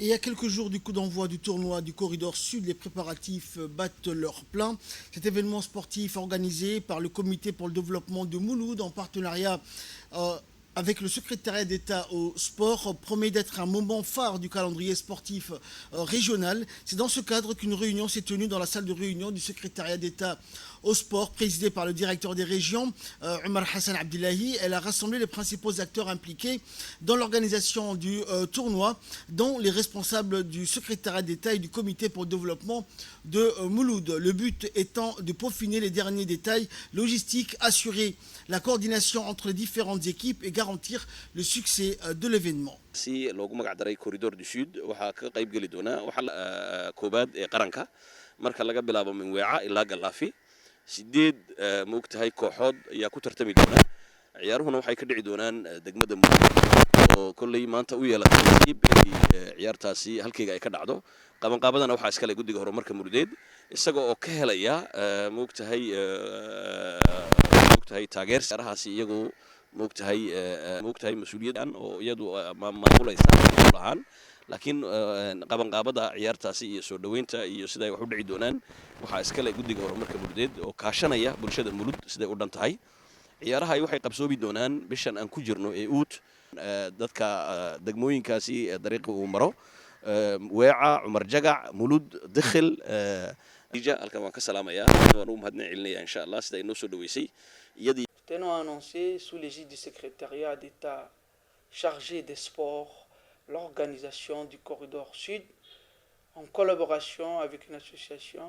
Et à quelques jours du coup d'envoi du tournoi du Corridor Sud, les préparatifs battent leur plein. Cet événement sportif organisé par le Comité pour le développement de Mouloud en partenariat euh, avec le secrétariat d'État au sport promet d'être un moment phare du calendrier sportif régional. C'est dans ce cadre qu'une réunion s'est tenue dans la salle de réunion du secrétariat d'État au sport présidée par le directeur des régions, Omar Hassan Abdillahi. Elle a rassemblé les principaux acteurs impliqués dans l'organisation du tournoi, dont les responsables du secrétariat d'État et du comité pour le développement de Mouloud. Le but étant de peaufiner les derniers détails logistiques, assurer la coordination entre les différentes équipes et garantir le succès de l'événement. si loogu magac daray corridor du sud waxaa ka qayb geli doona waxa koobaad ee qaranka marka laga bilaabo minweeca ilaa galaafi sideed moogtahay kooxood ayaa ku tartami doona ciyaaruhuna waxay ka dhici doonaan degmada Mudug oo kolley maanta u yeelatay nasiib in ciyaartaasi halkayga ay ka dhacdo qabanqaabadana waxaa iskale guddiga horumarka Muludeed isaga oo ka helaya moogtahay taageer ciyaarahaasi iyagoo moogtahay mas'uuliyaddan oo iyadu maamulaysa lahaan laakiin qabanqaabada ciyaartaasi iyo soo dhaweynta iyo sida ay wax u dhici doonaan waxaa iskale guddiga horumarka Muludeed oo kaashanaya bulshada Mulud sida u dhan tahay ciyaaraha waxay qabsoobi doonaan bishan aan ku jirno ee uut dadka degmooyinkaasi dariiqa uu maro weeca Umar Jagac Mulud Dikhil halkan waan ka salaamayaa waan u mahadcelinayaa insha Allah sida ay noo soo dhaweysay iyadii tenons annoncé sous l'égide du secrétariat d'État chargé des sports l'organisation du Corridor Sud en collaboration avec une association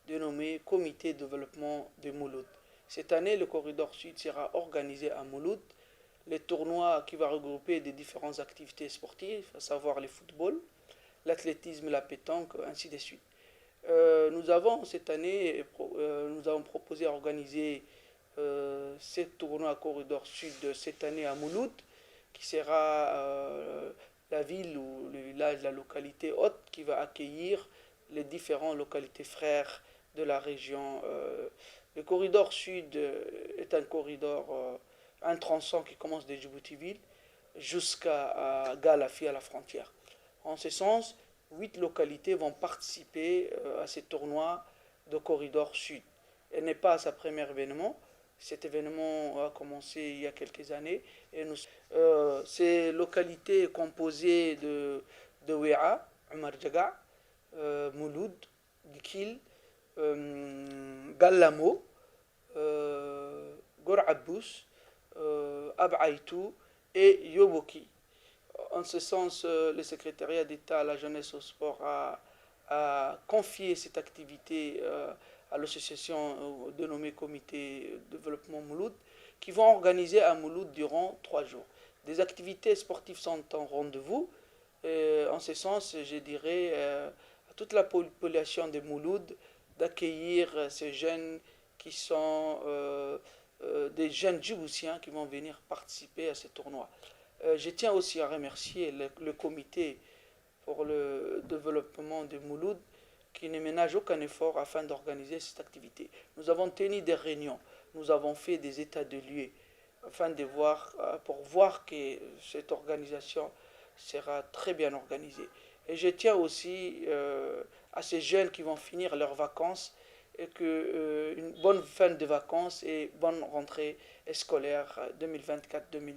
dénommée Comité de développement de Mouloud. Cette année, le Corridor Sud sera organisé à Mouloud, les tournois qui va regrouper des différentes activités sportives, à savoir le football, l'athlétisme, la pétanque, ainsi de suite. Nous avons cette année, nous avons proposé d'organiser ce tournoi à Corridor Sud cette année à Mouloud, qui sera la ville ou le village, la localité haute qui va accueillir les différentes localités frères de la région. Le corridor sud est un corridor, un tronçon qui commence de Djibouti-Ville jusqu'à Galafi, à la frontière. En ce sens, 8 localités vont participer à ce tournoi de corridor sud. Elle n'est pas à sa premier événement. Cet événement a commencé il y a quelques années. Et ces localités composées de Wea, Omar Jagac, Mouloud, Dikil, Gallamo, Gorabbous, Ab'Aïtou et Yoboki. En ce sens, le secrétariat d'État à la jeunesse au sport a confié cette activité à l'association dénommée Comité de développement Mouloud, qui vont organiser à Mouloud durant 3 jours. Des activités sportives sont en rendez-vous. En ce sens, je dirais à toute la population de Mouloud d'accueillir ces jeunes qui sont des jeunes djiboutiens qui vont venir participer à ce tournoi. Je tiens aussi à remercier le comité pour le développement de Mouloud qui ne ménage aucun effort afin d'organiser cette activité. Nous avons tenu des réunions, nous avons fait des états de lieux afin de pour voir que cette organisation sera très bien organisée. Et je tiens aussi à ces jeunes qui vont finir leurs vacances et une bonne fin de vacances et bonne rentrée scolaire 2024-2025.